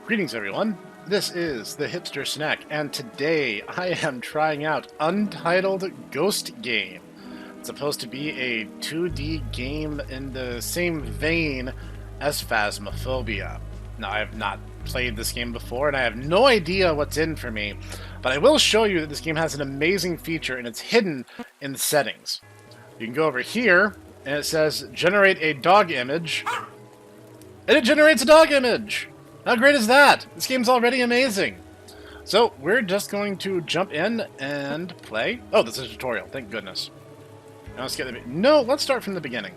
Greetings, everyone. This is the Hipster Snek, and today I am trying out Untitled Ghost Game. It's supposed to be a 2D game in the same vein as Phasmophobia. Now, I have not played this game before, and I have no idea what's in for me, but I will show you that this game has an amazing feature, and it's hidden in the settings. You can go over here, and it says, generate a dog image, and it generates a dog image! How great is that? This game's already amazing. So, we're just going to jump in and play. Oh, this is a tutorial, thank goodness. Now let's get the... No, let's start from the beginning.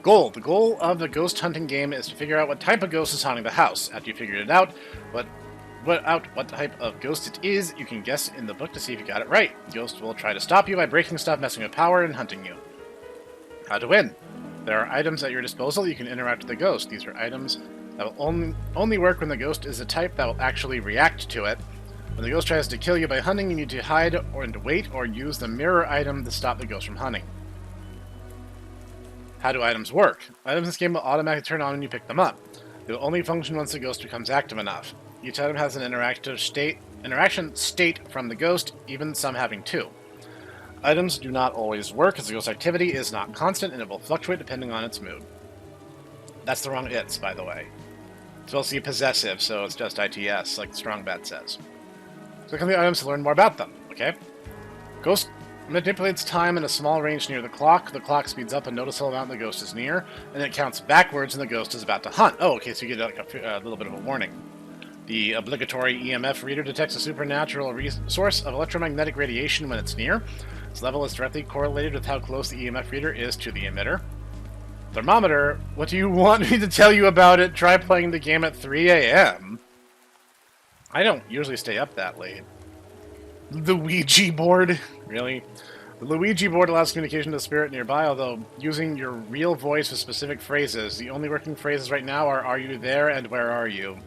Goal. The goal of the ghost hunting game is to figure out what type of ghost is haunting the house. After you figured it out, what type of ghost it is, you can guess in the book to see if you got it right. The ghost will try to stop you by breaking stuff, messing with power, and hunting you. How to win. There are items at your disposal. You can interact with the ghost. These are items that will only work when the ghost is a type that will actually react to it. When the ghost tries to kill you by hunting, you need to hide and wait or use the mirror item to stop the ghost from hunting. How do items work? Items in this game will automatically turn on when you pick them up. They will only function once the ghost becomes active enough. Each item has an interaction state from the ghost, even some having two. Items do not always work, as the ghost activity is not constant and it will fluctuate depending on its mood. That's the wrong its, by the way. It's supposed to be possessive, so it's just ITS, like the Strong Bet says. Click on the items to learn more about them, okay? Ghost manipulates time in a small range near the clock. The clock speeds up a noticeable amount when the ghost is near, and it counts backwards when the ghost is about to hunt. Oh, okay, so you get like a little bit of a warning. The obligatory EMF reader detects a supernatural source of electromagnetic radiation when it's near. Its level is directly correlated with how close the EMF reader is to the emitter. Thermometer? What do you want me to tell you about it? Try playing the game at 3 a.m. I don't usually stay up that late. The Ouija board? Really? The Ouija board allows communication to the spirit nearby, although using your real voice with specific phrases. The only working phrases right now are you there and where are you?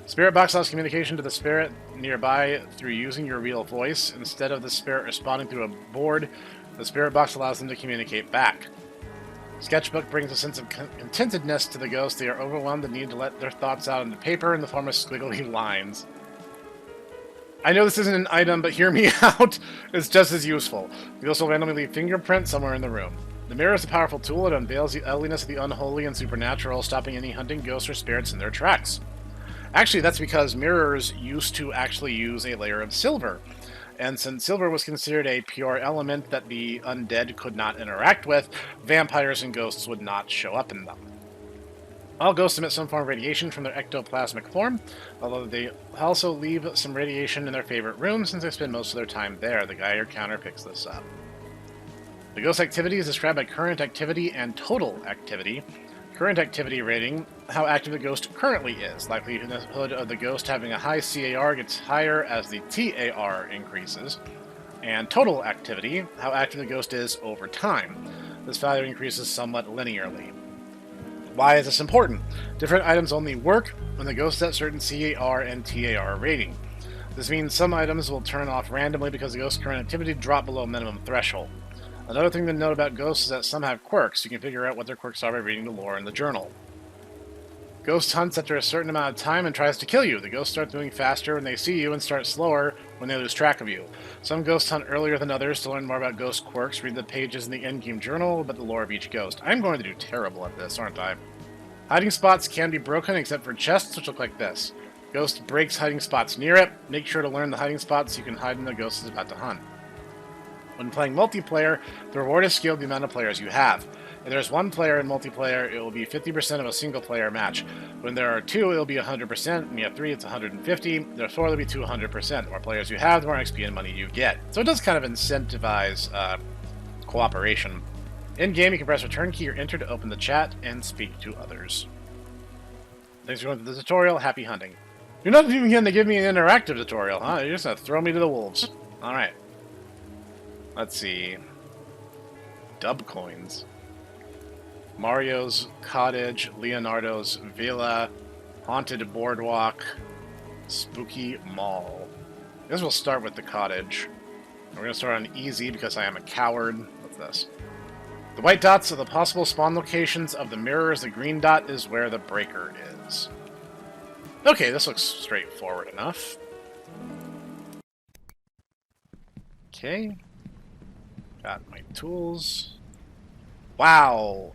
Spirit box allows communication to the spirit nearby through using your real voice. Instead of the spirit responding through a board, the spirit box allows them to communicate back. Sketchbook brings a sense of contentedness to the ghost. They are overwhelmed and need to let their thoughts out into paper in the form of squiggly lines. I know this isn't an item, but hear me out. It's just as useful. The ghost will randomly leave fingerprints somewhere in the room. The mirror is a powerful tool. It unveils the ugliness of the unholy and supernatural, stopping any hunting ghosts or spirits in their tracks. Actually, that's because mirrors used to actually use a layer of silver. And since silver was considered a pure element that the undead could not interact with, vampires and ghosts would not show up in them. All ghosts emit some form of radiation from their ectoplasmic form, although they also leave some radiation in their favorite room since they spend most of their time there. The Geiger counter picks this up. The ghost activity is described by current activity and total activity. Current activity rating, how active the ghost currently is. Likelihood of the ghost having a high CAR gets higher as the TAR increases. And total activity, how active the ghost is over time. This value increases somewhat linearly. Why is this important? Different items only work when the ghost is at certain CAR and TAR rating. This means some items will turn off randomly because the ghost's current activity dropped below minimum threshold. Another thing to note about ghosts is that some have quirks. You can figure out what their quirks are by reading the lore in the journal. Ghost hunts after a certain amount of time and tries to kill you. The ghosts start moving faster when they see you and start slower when they lose track of you. Some ghosts hunt earlier than others. To learn more about ghost quirks, read the pages in the endgame journal about the lore of each ghost. I'm going to do terrible at this, aren't I? Hiding spots can be broken except for chests, which look like this. Ghost breaks hiding spots near it. Make sure to learn the hiding spots so you can hide when the ghost is about to hunt. When playing multiplayer, the reward is scaled the amount of players you have. If there's one player in multiplayer, it will be 50% of a single-player match. When there are two, it will be 100%. When you have three, it's 150. There's four, it'll be 200%. The more players you have, the more XP and money you get. So it does kind of incentivize cooperation. In-game, you can press return key or enter to open the chat and speak to others. Thanks for going through the tutorial. Happy hunting. You're not even going to give me an interactive tutorial, huh? You're just going to throw me to the wolves. Alright. Let's see. Dub coins. Mario's Cottage, Leonardo's Villa, Haunted Boardwalk, Spooky Mall. I guess we'll start with the cottage. We're going to start on easy because I am a coward. What's this? The white dots are the possible spawn locations of the mirrors. The green dot is where the breaker is. Okay, this looks straightforward enough. Okay. Got my tools. Wow,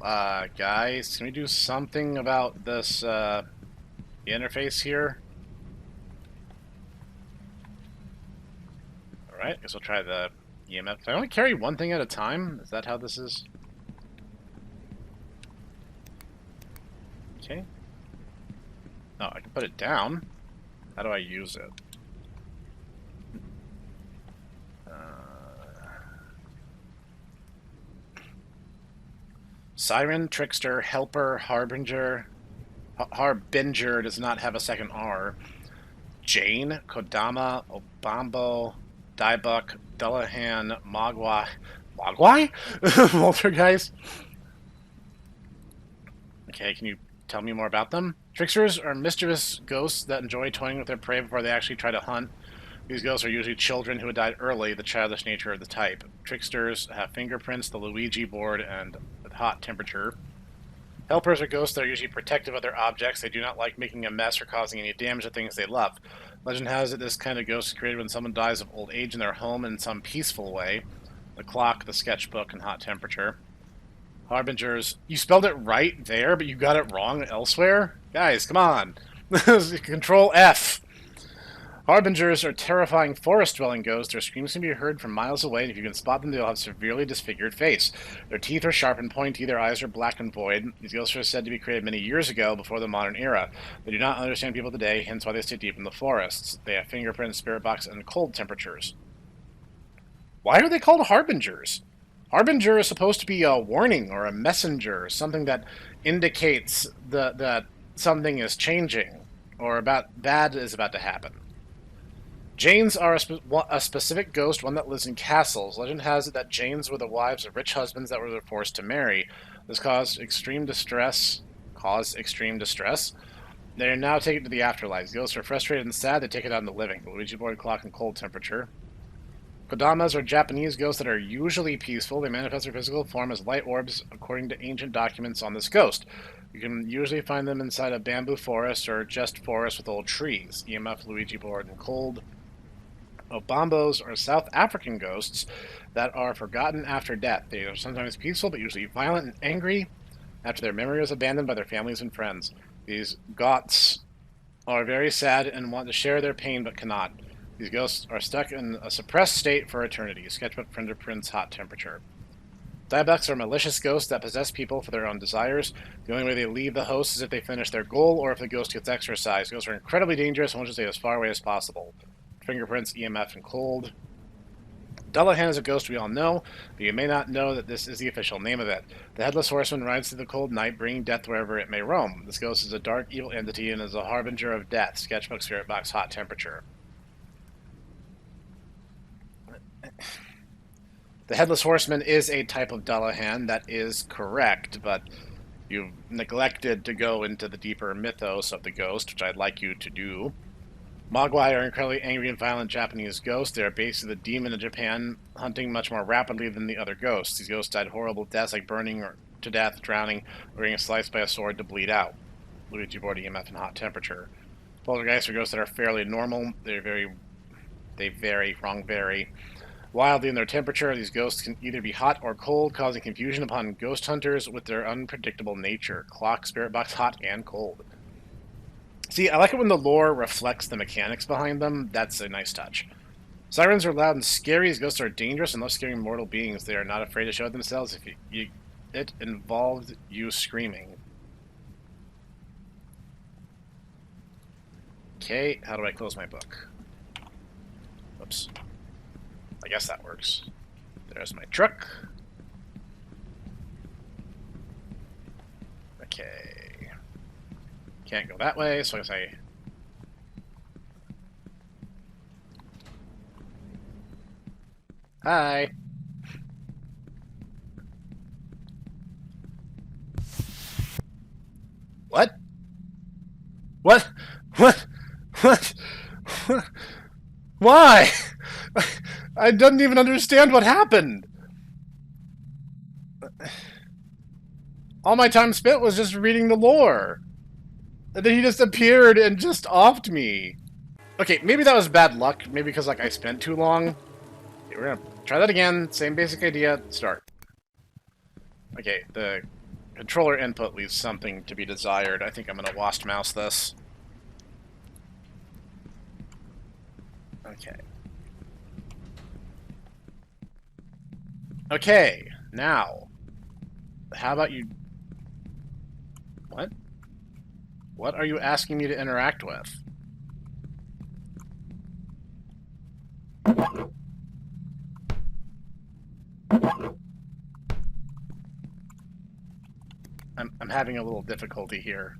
guys, can we do something about this, the interface here? Alright, guess we'll try the EMF. Can I only carry one thing at a time? Is that how this is? Okay. No, I can put it down. How do I use it? Siren, Trickster, Helper, Harbinger. Harbinger does not have a second R. Jane, Kodama, Obambo, Diebuck, Dullahan, Mogwai. Mogwai? Poltergeist? Okay, can you tell me more about them? Tricksters are mischievous ghosts that enjoy toying with their prey before they actually try to hunt. These ghosts are usually children who had died early, the childish nature of the type. Tricksters have fingerprints, the Luigi board, and a hot temperature. Helpers are ghosts that are usually protective of their objects. They do not like making a mess or causing any damage to things they love. Legend has it this kind of ghost is created when someone dies of old age in their home in some peaceful way. The clock, the sketchbook, and hot temperature. Harbingers. You spelled it right there, but you got it wrong elsewhere? Guys, come on. Control F. Harbingers are terrifying forest-dwelling ghosts. Their screams can be heard from miles away, and if you can spot them, they'll have a severely disfigured face. Their teeth are sharp and pointy, their eyes are black and void. These ghosts are said to be created many years ago, before the modern era. They do not understand people today, hence why they stay deep in the forests. They have fingerprints, spirit box, and cold temperatures. Why are they called Harbingers? Harbinger is supposed to be a warning or a messenger, something that indicates that something is changing, or bad is about to happen. Janes are a specific ghost, one that lives in castles. Legend has it that Janes were the wives of rich husbands that were forced to marry. This caused extreme distress. They are now taken to the afterlife. Ghosts are frustrated and sad. They take it out on the living. The Luigi board, clock, and cold temperature. Kodamas are Japanese ghosts that are usually peaceful. They manifest their physical form as light orbs, according to ancient documents on this ghost. You can usually find them inside a bamboo forest or just forest with old trees. EMF, Luigi board, and cold. Obambos are South African ghosts that are forgotten after death. They are sometimes peaceful, but usually violent and angry after their memory was abandoned by their families and friends. These Goths are very sad and want to share their pain, but cannot. These ghosts are stuck in a suppressed state for eternity. Sketchbook, fingerprints, hot temperature. Diebucks are malicious ghosts that possess people for their own desires. The only way they leave the host is if they finish their goal or if the ghost gets exorcised. Ghosts are incredibly dangerous and want to stay as far away as possible. Fingerprints, EMF, and cold. Dullahan is a ghost we all know, but you may not know that this is the official name of it. The Headless Horseman rides through the cold night, bringing death wherever it may roam. This ghost is a dark, evil entity and is a harbinger of death. Sketchbook, spirit box, hot temperature. The Headless Horseman is a type of Dullahan, that is correct, but you've neglected to go into the deeper mythos of the ghost, which I'd like you to do. Mogwai are incredibly angry and violent Japanese ghosts. They are basically the demon of Japan, hunting much more rapidly than the other ghosts. These ghosts died horrible deaths like burning or to death, drowning, or getting sliced by a sword to bleed out. Luigi board, EMF, and hot temperature. Poltergeists are ghosts that are fairly normal. They vary. Wildly in their temperature, these ghosts can either be hot or cold, causing confusion upon ghost hunters with their unpredictable nature. Clock, spirit box, hot and cold. See, I like it when the lore reflects the mechanics behind them. That's a nice touch. Sirens are loud and scary. These ghosts are dangerous and love scaring mortal beings. They are not afraid to show themselves if it involved you screaming. Okay, how do I close my book? Oops. I guess that works. There's my truck. Okay. Can't go that way, so I guess I... Hi! What? What? What? What? Why? I didn't even understand what happened! All my time spent was just reading the lore. And then he just appeared and just offed me. Okay, maybe that was bad luck. Maybe because, like, I spent too long. Okay, we're gonna try that again. Same basic idea. Start. Okay, the controller input leaves something to be desired. I think I'm gonna wasp mouse this. Okay. Okay, now, how about you... What? What are you asking me to interact with? I'm having a little difficulty here.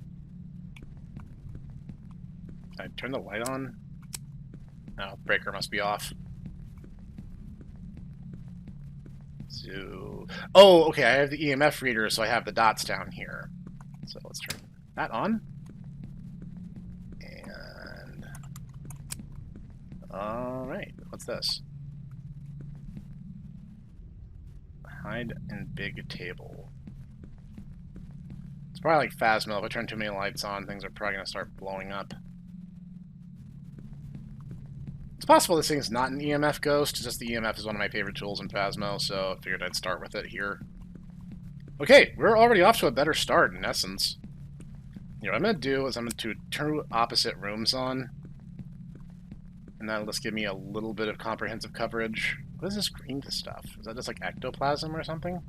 Can I turn the light on? No, breaker must be off. So... Oh, okay, I have the EMF reader, so I have the dots down here. So let's turn that on. And... Alright, what's this? Hide in big table. It's probably like Phasmo. If I turn too many lights on, things are probably going to start blowing up. It's possible this thing's not an EMF ghost, it's just the EMF is one of my favorite tools in Phasmo, so I figured I'd start with it here. Okay, we're already off to a better start, in essence. You know, what I'm going to do is I'm going to turn opposite rooms on, and that'll just give me a little bit of comprehensive coverage. What is this green stuff? Is that just like ectoplasm or something?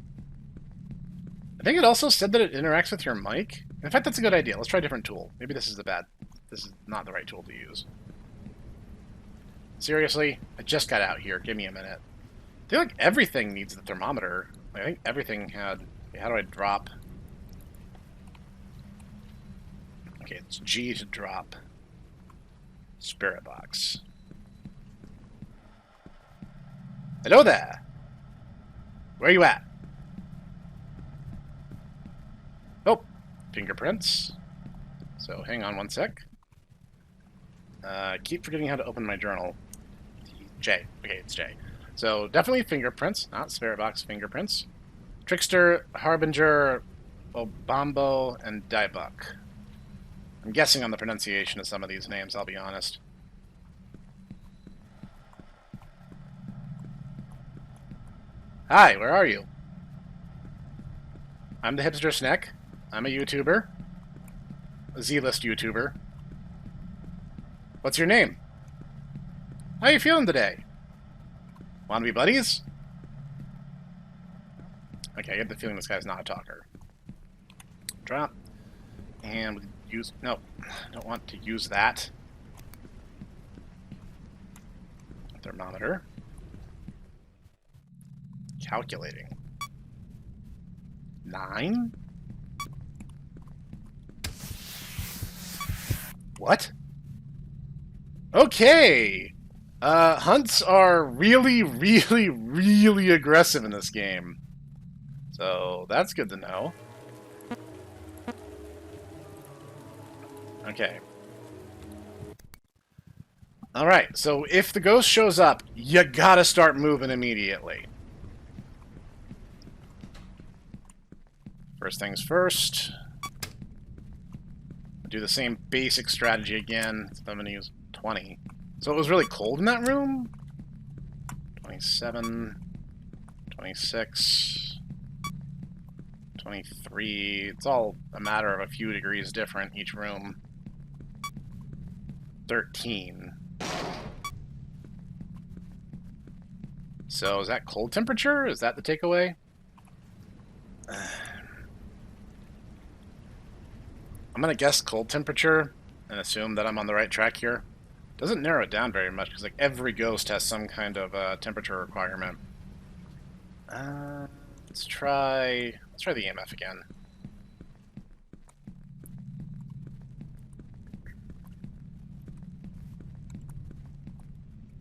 I think it also said that it interacts with your mic. In fact, that's a good idea. Let's try a different tool. Maybe this is this is not the right tool to use. Seriously? I just got out here. Give me a minute. I feel like everything needs the thermometer. I think everything had... How do I drop? Okay, it's G to drop. Spirit box. Hello there! Where are you at? Oh, fingerprints. So hang on one sec. Keep forgetting how to open my journal. J. Okay, it's J. So definitely fingerprints, not spirit box, fingerprints. Trickster, Harbinger, Obambo, and Diebuck. I'm guessing on the pronunciation of some of these names, I'll be honest. Hi, where are you? I'm the hipster Snek. I'm a YouTuber. A Z-list YouTuber. What's your name? How you feeling today? Wanna be buddies? Okay, I get the feeling this guy's not a talker. Drop. And use... No, I don't want to use that. Thermometer. Calculating. 9? What? Okay! Hunts are really, really, really aggressive in this game. So, that's good to know. Okay. Alright, so if the ghost shows up, you gotta start moving immediately. First things first. Do the same basic strategy again. So I'm going to use 20. So it was really cold in that room? 27, 26, 23. It's all a matter of a few degrees different each room. 13. So is that cold temperature? Is that the takeaway? I'm going to guess cold temperature and assume that I'm on the right track here. Doesn't narrow it down very much because like every ghost has some kind of temperature requirement. Let's try the EMF again.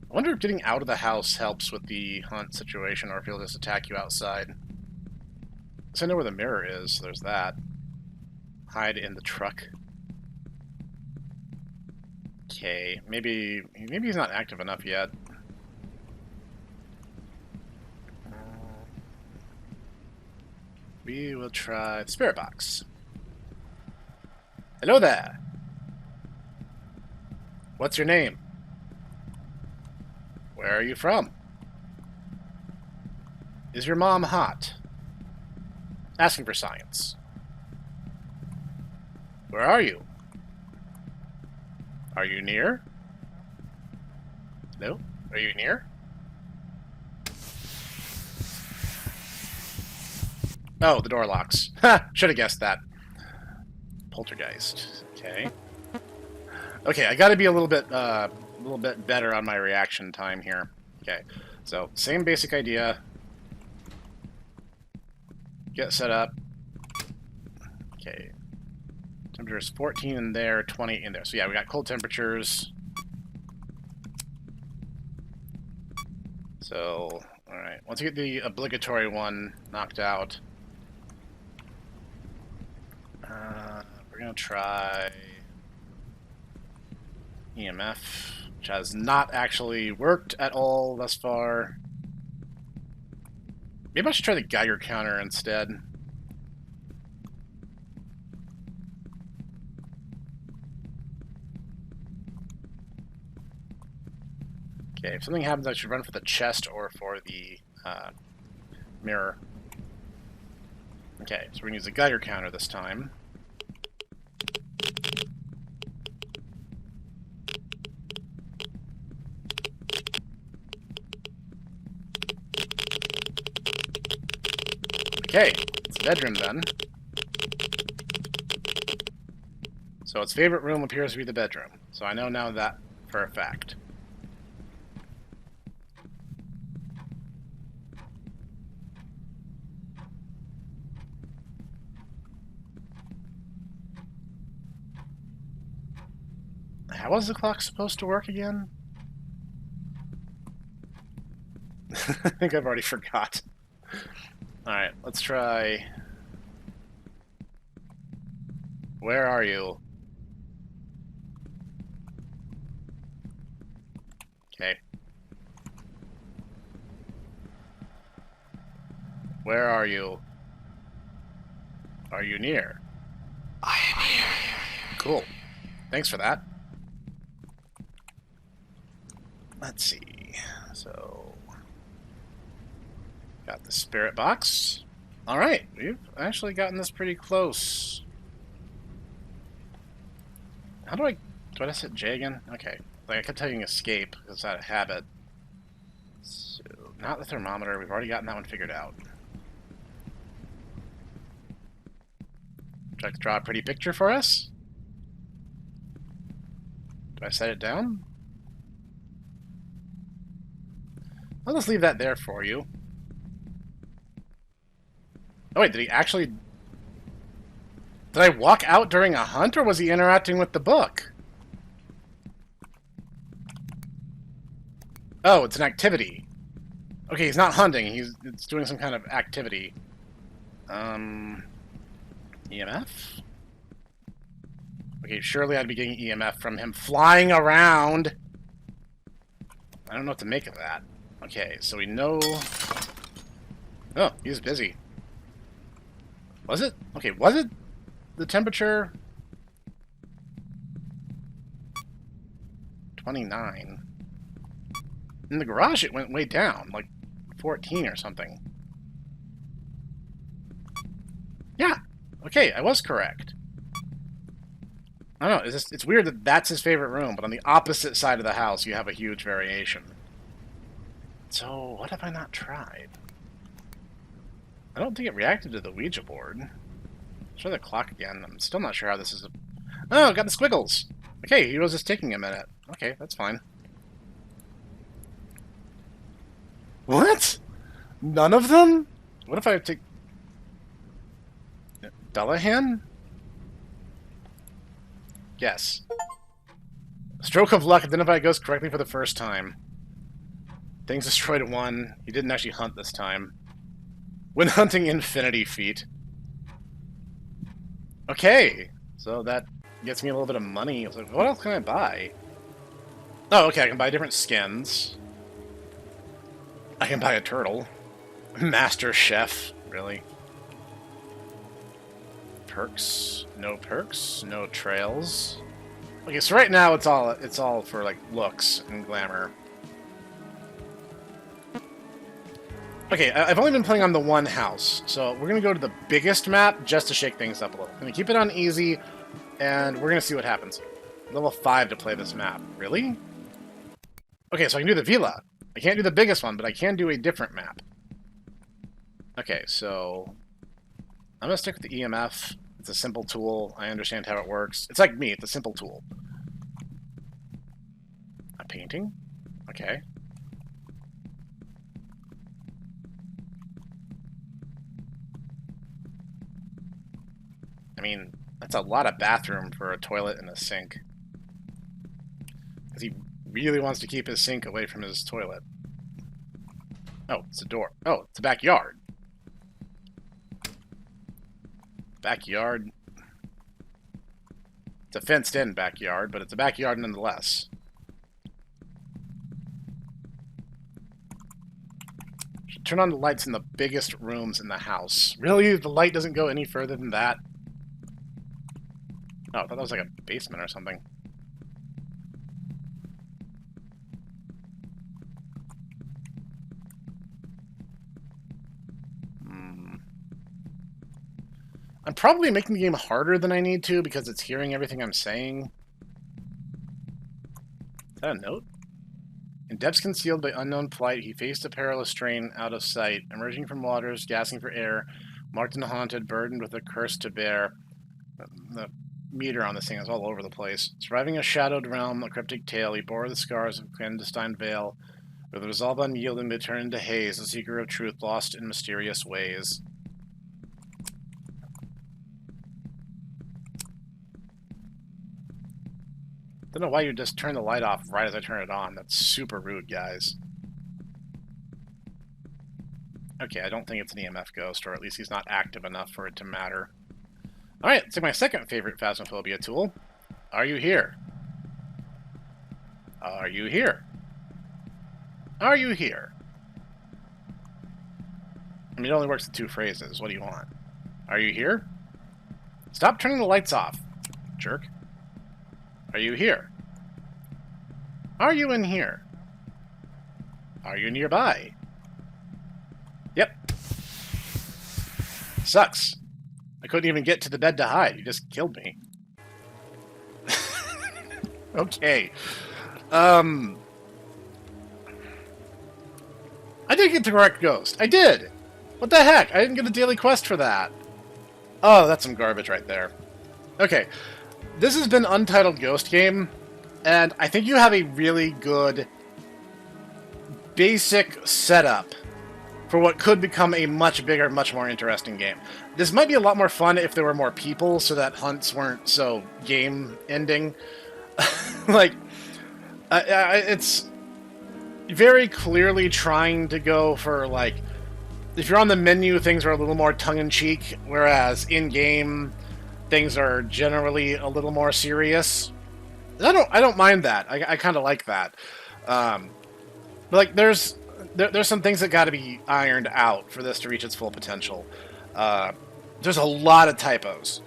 I wonder if getting out of the house helps with the hunt situation or if he'll just attack you outside. So I know where the mirror is, so there's that. Hide in the truck. Okay, maybe he's not active enough yet. We will try the spirit box. Hello there. What's your name? Where are you from? Is your mom hot? Asking for science. Where are you? Are you near? No? Are you near? Oh, the door locks. Ha! Should have guessed that. Poltergeist. Okay. Okay, I gotta be a little bit better on my reaction time here. Okay. So, same basic idea. Get set up. Okay. Temperature is 14 in there, 20 in there. So yeah, we got cold temperatures. So, alright. Once you get the obligatory one knocked out, we're going to try EMF, which has not actually worked at all thus far. Maybe I should try the Geiger counter instead. Okay, if something happens, I should run for the chest or for the mirror. Okay, so we're going to use the Geiger counter this time. Okay, it's the bedroom then. So its favorite room appears to be the bedroom. So I know now that for a fact. How was the clock supposed to work again? I think I've already forgot. Alright, let's try... Where are you? Okay. Where are you? Are you near? I am here. Cool. Thanks for that. Let's see. So... Got the spirit box. Alright, we've actually gotten this pretty close. How do I... Do I just hit J again? Okay. Like, I kept typing escape, because it's out of habit. So, not the thermometer. We've already gotten that one figured out. Would you like to draw a pretty picture for us? Do I set it down? I'll just leave that there for you. Oh wait, did he actually... Did I walk out during a hunt, or was he interacting with the book? Oh, it's an activity. Okay, he's not hunting, it's doing some kind of activity. EMF? Okay, surely I'd be getting EMF from him flying around. I don't know what to make of that. Okay, so we know... Oh, he's busy. Was it? Okay, was it the temperature? 29. In the garage it went way down, like 14 or something. Yeah, okay, I was correct. I don't know, it's weird that that's his favorite room, but on the opposite side of the house you have a huge variation. So, what have I not tried? I don't think it reacted to the Ouija board. Try the clock again. I'm still not sure how this is... Oh, got the squiggles! Okay, he was just taking a minute. Okay, that's fine. What? None of them? What if I take... Dullahan? Yes. Stroke of luck. Identify ghost correctly for the first time. Things destroyed at 1. He didn't actually hunt this time. When hunting infinity feat. Okay, so that gets me a little bit of money. I was like, what else can I buy? Oh, okay, I can buy different skins. I can buy a turtle. Master Chef, really? Perks? No perks? No trails? Okay, so right now it's all for like looks and glamour. Okay, I've only been playing on the one house, so we're gonna go to the biggest map just to shake things up a little. I'm gonna keep it on easy, and we're gonna see what happens. Level 5 to play this map. Really? Okay, so I can do the Villa. I can't do the biggest one, but I can do a different map. Okay, so I'm gonna stick with the EMF. It's a simple tool. I understand how it works. It's like me, it's a simple tool. A painting? Okay. I mean, that's a lot of bathroom for a toilet and a sink. Because he really wants to keep his sink away from his toilet. Oh, it's a door. Oh, it's a backyard. Backyard. It's a fenced-in backyard, but it's a backyard nonetheless. Should turn on the lights in the biggest rooms in the house. Really? The light doesn't go any further than that? Oh, I thought that was like a basement or something. I'm probably making the game harder than I need to because it's hearing everything I'm saying. Is that a note? In depths concealed by unknown plight, he faced a perilous strain out of sight, emerging from waters, gasping for air, marked and haunted, burdened with a curse to bear. The meter on this thing is all over the place. Surviving a shadowed realm, a cryptic tale, he bore the scars of clandestine veil. With resolve unyielding, they turned into haze, a seeker of truth lost in mysterious ways. Don't know why you just turn the light off right as I turn it on. That's super rude, guys. Okay, I don't think it's an EMF ghost, or at least he's not active enough for it to matter. Alright, let's take my second favorite Phasmophobia tool. Are you here? Are you here? Are you here? I mean, it only works in 2 phrases. What do you want? Are you here? Stop turning the lights off, jerk. Are you here? Are you in here? Are you nearby? Yep. Sucks. I couldn't even get to the bed to hide. You just killed me. Okay. I did get the correct ghost. I did! What the heck? I didn't get a daily quest for that. Oh, that's some garbage right there. Okay. This has been Untitled Ghost Game, and I think you have a really good basic setup for what could become a much bigger, much more interesting game. This might be a lot more fun if there were more people, so that hunts weren't so game-ending. Like, it's very clearly trying to go for, like, if you're on the menu, things are a little more tongue-in-cheek, whereas in-game, things are generally a little more serious. And I don't mind that. I kind of like that. But like, there's some things that got to be ironed out for this to reach its full potential. There's a lot of typos,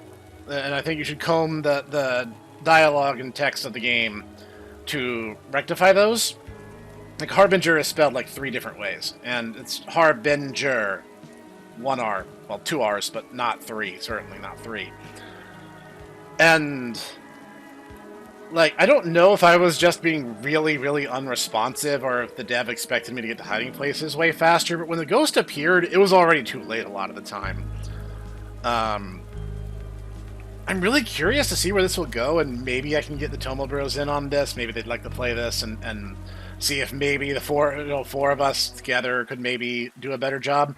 and I think you should comb the dialogue and text of the game to rectify those. Like, Harbinger is spelled like 3 different ways, and it's Harbinger, 1 R, well, 2 R's, but not 3, certainly not 3. And, like, I don't know if I was just being really, really unresponsive or if the dev expected me to get to hiding places way faster, but when the ghost appeared, it was already too late a lot of the time. I'm really curious to see where this will go, and maybe I can get the Tomo Bros in on this. Maybe they'd like to play this and see if maybe the 4 of us together could maybe do a better job.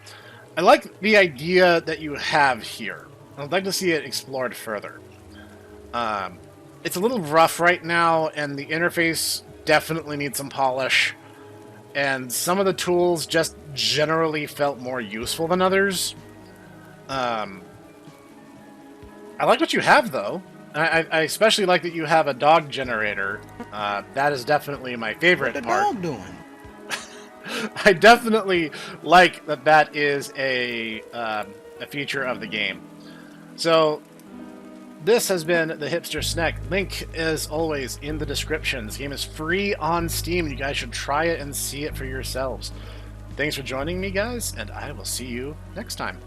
I like the idea that you have here. I'd like to see it explored further. It's a little rough right now, and the interface definitely needs some polish. And some of the tools just generally felt more useful than others. I like what you have, though. I especially like that you have a dog generator. That is definitely my favorite part. What the dog doing? I definitely like that is a feature of the game. So, This has been the Hipster Snek. Link is always in the description. This game is free on Steam. You guys should try it and see it for yourselves. Thanks for joining me, guys, and I will see you next time.